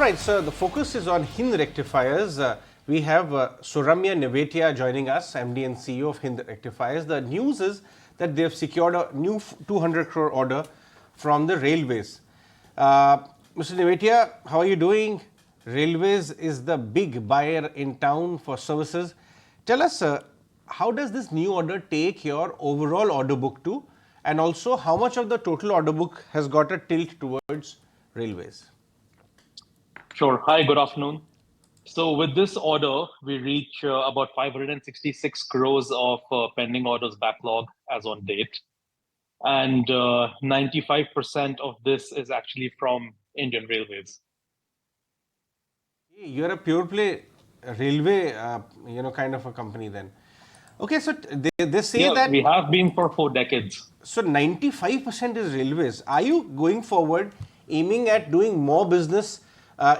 right, so the focus is on Hind Rectifiers. We have Suramya Nevatia joining us, MD and CEO of Hind Rectifiers. The news is that they have secured a new 200 crore order from the railways. Mr. Nevatia, how are you doing? Railways is the big buyer in town for services. Tell us, how does this new order take your overall order book to, and also how much of the total order book has got a tilt towards railways? Sure. Hi, good afternoon. So with this order, we reach about 566 crores of pending orders backlog as on date. And 95% of this is actually from Indian Railways. You're a pure play railway, kind of a company then. Okay, so they say that we have been for 4 decades. So 95% is railways. Are you going forward aiming at doing more business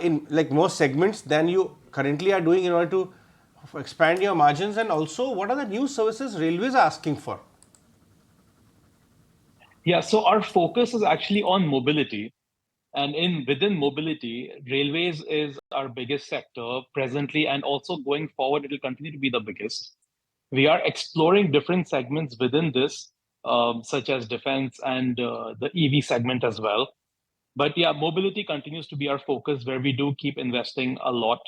in like more segments than you currently are doing in order to expand your margins? And also, what are the new services railways are asking for? Yeah, so our focus is actually on mobility. And within mobility, railways is our biggest sector presently, and also going forward, it will continue to be the biggest. We are exploring different segments within this, such as defense and the EV segment as well. But yeah, mobility continues to be our focus, where we do keep investing a lot.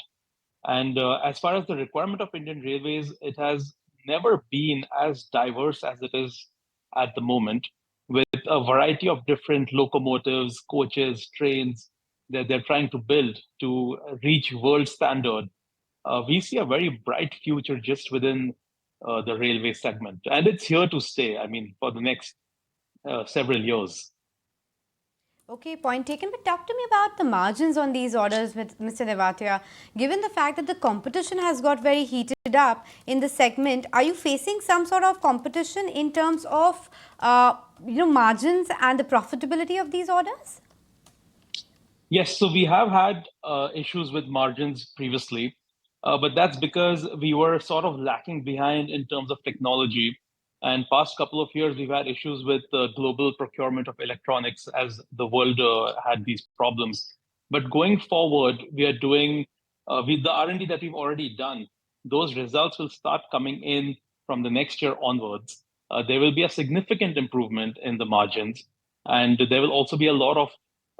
And as far as the requirement of Indian Railways, it has never been as diverse as it is at the moment, with a variety of different locomotives, coaches, trains that they're trying to build to reach world standard. We see a very bright future just within the railway segment, and it's here to stay. I mean, for the next several years. Okay, point taken. But talk to me about the margins on these orders with Mr. Nevatia. Given the fact that the competition has got very heated up in the segment, are you facing some sort of competition in terms of margins and the profitability of these orders? Yes, so we have had issues with margins previously, but that's because we were sort of lacking behind in terms of technology. And past couple of years, we've had issues with global procurement of electronics as the world had these problems. But going forward, we are doing, with the R&D that we've already done, those results will start coming in from the next year onwards. There will be a significant improvement in the margins. And there will also be a lot of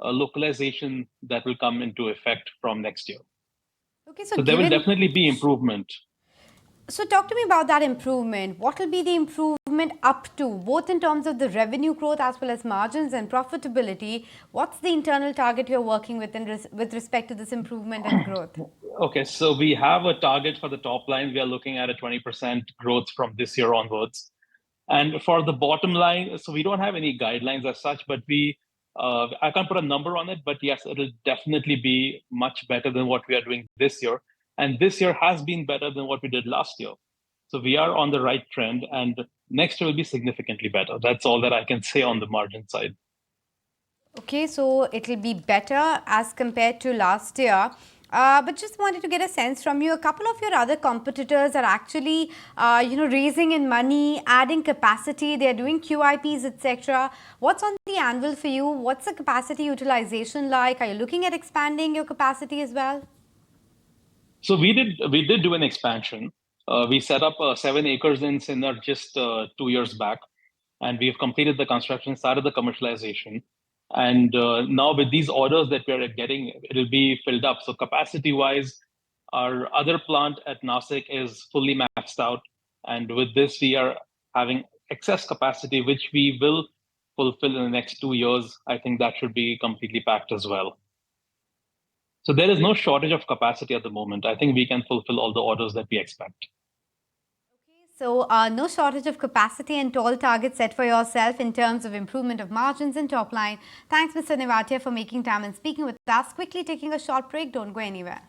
localization that will come into effect from next year. Okay, so there will definitely be improvement. So talk to me about that improvement. What will be the improvement up to, both in terms of the revenue growth as well as margins and profitability? What's the internal target you're working with with respect to this improvement and growth? Okay, so we have a target for the top line. We are looking at a 20% growth from this year onwards. And for the bottom line, so we don't have any guidelines as such, but I can't put a number on it, but yes, it will definitely be much better than what we are doing this year. And this year has been better than what we did last year. So we are on the right trend, and next year will be significantly better. That's all that I can say on the margin side. Okay, so it will be better as compared to last year. But just wanted to get a sense from you. A couple of your other competitors are actually, raising in money, adding capacity. They're doing QIPs, etc. What's on the anvil for you? What's the capacity utilization like? Are you looking at expanding your capacity as well? So we did do an expansion. We set up 7 acres in Sinnar just 2 years back, and we've completed the construction, started the commercialization. And now with these orders that we are getting, it'll be filled up. So capacity-wise, our other plant at Nasik is fully maxed out. And with this, we are having excess capacity, which we will fulfill in the next 2 years. I think that should be completely packed as well. So there is no shortage of capacity at the moment. I think we can fulfill all the orders that we expect. So no shortage of capacity and tall targets set for yourself in terms of improvement of margins and top line. Thanks, Mr. Nevatia, for making time and speaking with us. Quickly taking a short break. Don't go anywhere.